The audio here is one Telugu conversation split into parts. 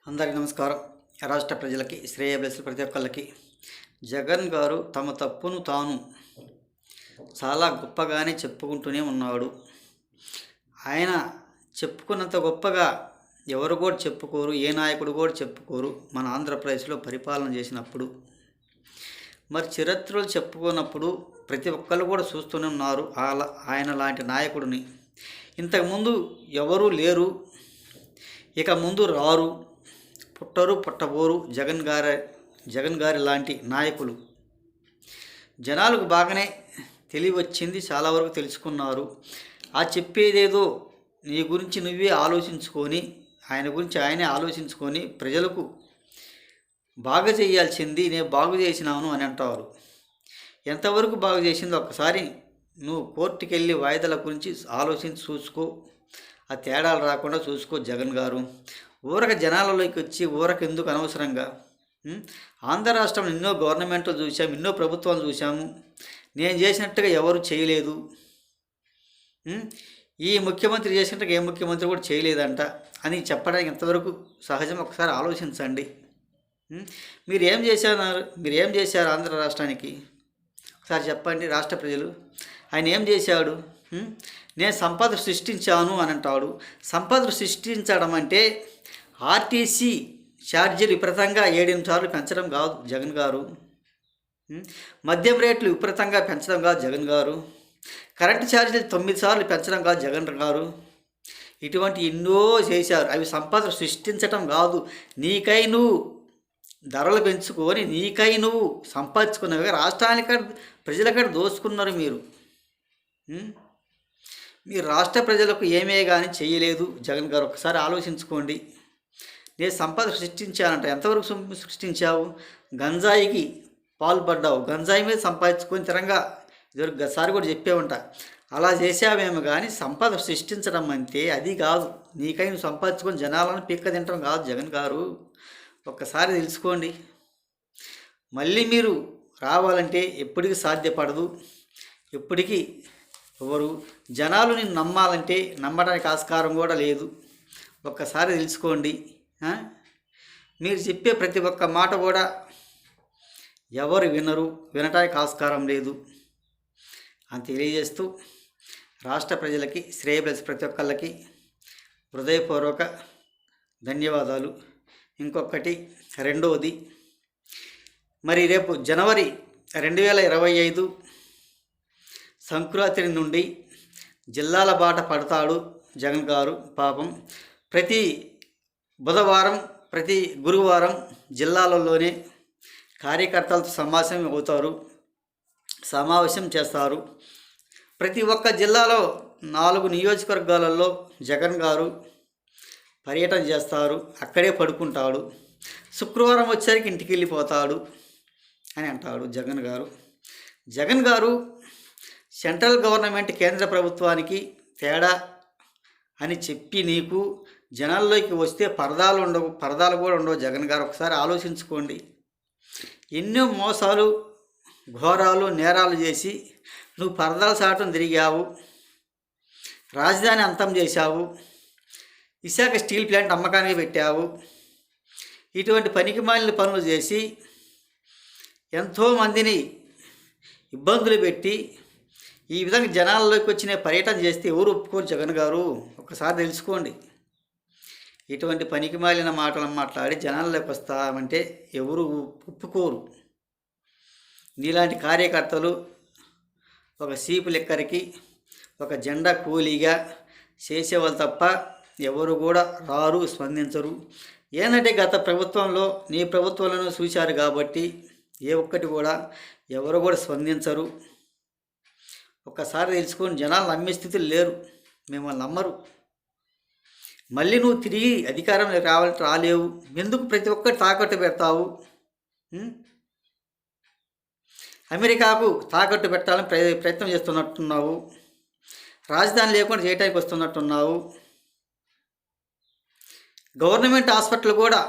అందరికీ నమస్కారం. రాష్ట్ర ప్రజలకి శ్రేయోభిలాషులు ప్రతి ఒక్కళ్ళకి జగన్ గారు తమ తప్పును తాను చాలా గొప్పగానే చెప్పుకుంటూనే ఉన్నాడు. ఆయన చెప్పుకున్నంత గొప్పగా ఎవరు కూడా చెప్పుకోరు, ఏ నాయకుడు కూడా చెప్పుకోరు మన ఆంధ్రప్రదేశ్లో పరిపాలన చేసినప్పుడు. మరి చరిత్రలు చెప్పుకున్నప్పుడు ప్రతి ఒక్కళ్ళు కూడా చూస్తూనే ఉన్నారు ఆయన లాంటి నాయకుడిని. ఇంతకుముందు ఎవరూ లేరు, ఇక ముందు రారు, పుట్టరు పుట్టబోరు జగన్ గారి లాంటి నాయకులు. జనాలకు బాగానే తెలివి వచ్చింది, చాలా వరకు తెలుసుకున్నారు. ఆ చెప్పేదేదో నీ గురించి నువ్వే ఆలోచించుకొని, ఆయన గురించి ఆయనే ఆలోచించుకొని ప్రజలకు బాగా చేయాల్సింది నేను బాగు చేసినాను అని అంటారు. ఎంతవరకు బాగు చేసిందో ఒక్కసారి నువ్వు కోర్టుకి వెళ్ళి వాయిదాల గురించి ఆలోచించి చూసుకో. ఆ తేడాలు రాకుండా చూసుకో జగన్ గారు. ఊరక జనాలలోకి వచ్చి ఊరక ఎందుకు అనవసరంగా? ఆంధ్ర రాష్ట్రంలో ఎన్నో గవర్నమెంట్లు చూసాము, ఎన్నో ప్రభుత్వాలు చూసాము. నేను చేసినట్టుగా ఎవరు చేయలేదు. ఈ ముఖ్యమంత్రి చేసినట్టుగా ఏ ముఖ్యమంత్రి కూడా చేయలేదంట అని చెప్పడానికి ఎంతవరకు సహజం? ఒకసారి ఆలోచించండి. మీరు ఏం చేశారు ఆంధ్ర రాష్ట్రానికి? ఒకసారి చెప్పండి రాష్ట్ర ప్రజలు. ఆయన ఏం చేశాడు? నేను సంపద సృష్టించాను అని అంటాడు. సంపద సృష్టించడం అంటే ఆర్టీసీ ఛార్జీలు విపరీతంగా 7-8 సార్లు పెంచడం కాదు జగన్ గారు. మద్యం రేట్లు విపరీతంగా పెంచడం కాదు జగన్ గారు. కరెంటు ఛార్జీలు 9 సార్లు పెంచడం కాదు జగన్ గారు. ఇటువంటి ఎన్నో చేశారు. అవి సంపద సృష్టించడం కాదు. నీకై నువ్వు ధరలు పెంచుకొని నీకై నువ్వు సంపాదించుకున్నవి రాష్ట్రానికి ప్రజలక్కడ దోచుకున్నారు మీరు. మీరు రాష్ట్ర ప్రజలకు ఏమే కానీ చేయలేదు జగన్ గారు. ఒకసారి ఆలోచించుకోండి. నేను సంపద సృష్టించానంట. ఎంతవరకు సృష్టించావు? గంజాయికి పాల్పడ్డావు, గంజాయి మీద సంపాదించుకొని తిరంగా ఇదివరకు గసారి కూడా చెప్పేవంట. అలా చేసావేమో కానీ సంపద సృష్టించడం అంటే అది కాదు. నీకై నువ్వు సంపాదించుకొని జనాలను పీక్క తినడం కాదు జగన్ గారు. ఒక్కసారి తెలుసుకోండి. మళ్ళీ మీరు రావాలంటే ఎప్పటికీ సాధ్యపడదు. ఎప్పటికీ ఎవరు జనాలు నిన్ను నమ్మాలంటే నమ్మడానికి ఆస్కారం కూడా లేదు. ఒక్కసారి తెలుసుకోండి. మీరు చెప్పే ప్రతి ఒక్క మాట కూడా ఎవరు వినటానికి ఆస్కారం లేదు అని తెలియజేస్తూ రాష్ట్ర ప్రజలకి శ్రేయోభిలాషులు ప్రతి ఒక్కళ్ళకి హృదయపూర్వక ధన్యవాదాలు. ఇంకొకటి రెండవది, మరి రేపు జనవరి 2025 సంక్రాంతి నుండి జిల్లాల బాట పడతాడు జగన్ గారు. పాపం ప్రతి బుధవారం ప్రతి గురువారం జిల్లాలలోనే కార్యకర్తలతో సమావేశం చేస్తారు. ప్రతి ఒక్క జిల్లాలో 4 నియోజకవర్గాలలో జగన్ గారు పర్యటన చేస్తారు. అక్కడే పడుకుంటాడు. శుక్రవారం వచ్చేసరికి ఇంటికి వెళ్ళిపోతాడు అని అంటాడు జగన్ గారు సెంట్రల్ గవర్నమెంట్ కేంద్ర ప్రభుత్వానికి తేడా అని చెప్పి నీకు జనాల్లోకి వస్తే పరదాలు కూడా ఉండవు జగన్ గారు. ఒకసారి ఆలోచించుకోండి. ఎన్నో మోసాలు, ఘోరాలు, నేరాలు చేసి నువ్వు పరదాలు చాటం తిరిగావు. రాజధాని అంతం చేశావు. విశాఖ స్టీల్ ప్లాంట్ అమ్మకానికి పెట్టావు. ఇటువంటి పనికిమాలిన పనులు చేసి ఎంతోమందిని ఇబ్బందులు పెట్టి ఈ విధంగా జనాల్లోకి వచ్చిన పర్యటన చేస్తే ఎవరు ఒప్పుకోరు జగన్ గారు. ఒకసారి తెలుసుకోండి. ఇటువంటి పనికిమాలిన మాటలు మాట్లాడి జనాల్లోకి వస్తామంటే ఎవరు ఒప్పుకోరు. నీలాంటి కార్యకర్తలు ఒక సీపు లెక్కరికి ఒక జెండా కూలీగా చేసేవాళ్ళు తప్ప ఎవరు కూడా రారు, స్పందించరు. ఏంటంటే గత ప్రభుత్వంలో నీ ప్రభుత్వంలోనూ చూశారు కాబట్టి ఏ ఒక్కటి కూడా ఎవరు కూడా స్పందించరు. ఒక్కసారి తెలుసుకొని జనాలు నమ్మే స్థితిలో లేరు, మిమ్మల్ని నమ్మరు. మళ్ళీ నువ్వు తిరిగి అధికారంలో రాలేవు. ఎందుకు ప్రతి ఒక్కటి తాకట్టు పెడతావు? అమెరికాకు తాకట్టు పెట్టాలని ప్రయత్నం చేస్తున్నట్టున్నావు. రాజధాని లేకుండా చేయడానికి వస్తున్నట్టున్నావు. గవర్నమెంట్ హాస్పిటల్ కూడా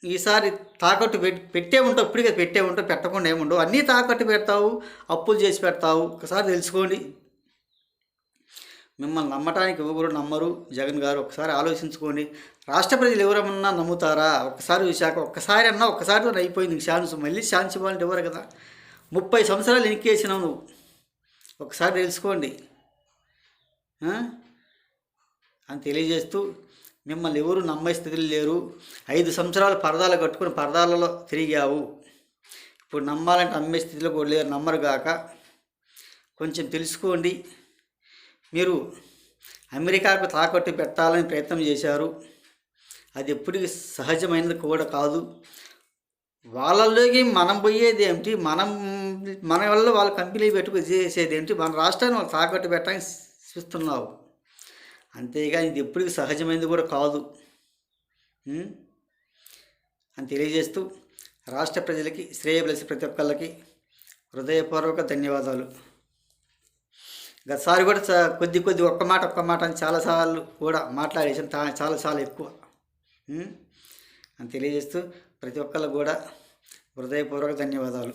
ఈసారి తాకట్టు పెట్టే ఉంటావు. ఇప్పటికే పెట్టే ఉంటావు, పెట్టకుండా ఏముండవు. అన్నీ తాకట్టు పెడతావు, అప్పులు చేసి పెడతావు. ఒకసారి తెలుసుకోండి. మిమ్మల్ని నమ్మటానికి ఎవరు నమ్మరు జగన్ గారు. ఒకసారి ఆలోచించుకోండి. రాష్ట్ర ప్రజలు ఎవరన్నా నమ్ముతారా? ఒక్కసారి చూశాక ఒక్కసారితో అయిపోయింది ఛాన్స్. మళ్ళీ ఛాన్స్ ఇవ్వాలంటే ఎవరు కదా. 30 సంవత్సరాలు ఎన్నికేసినావు నువ్వు. ఒకసారి తెలుసుకోండి అని తెలియజేస్తూ, మిమ్మల్ని ఎవరు నమ్మే స్థితిలో లేరు. 5 సంవత్సరాలు పరదాలు కట్టుకుని పరదాలలో తిరిగావు. ఇప్పుడు నమ్మాలంటే నమ్మే స్థితిలో కూడా లేరు. నమ్మరు గాక కొంచెం తెలుసుకోండి. మీరు అమెరికాకు తాకట్టు పెట్టాలని ప్రయత్నం చేశారు. అది ఎప్పటికీ సహజమైనది కూడా కాదు. వాళ్ళలోకి మనం పోయేది ఏమిటి? మన వల్ల వాళ్ళ కంపెనీ పెట్టుకు చేసేది ఏంటి? మన రాష్ట్రాన్ని వాళ్ళు తాకట్టు పెట్టడానికి చూస్తున్నావు. అంతేగాని ఇది ఎప్పటికీ సహజమైనది కూడా కాదు అని తెలియజేస్తూ, రాష్ట్ర ప్రజలకి శ్రేయబలసి ప్రతి ఒక్కళ్ళకి హృదయపూర్వక ధన్యవాదాలు. గతసారి కూడా కొద్ది ఒక్క మాట అని చాలాసార్లు కూడా మాట్లాడేసాను, చాలా ఎక్కువ అని తెలియజేస్తూ ప్రతి ఒక్కళ్ళకు కూడా హృదయపూర్వక ధన్యవాదాలు.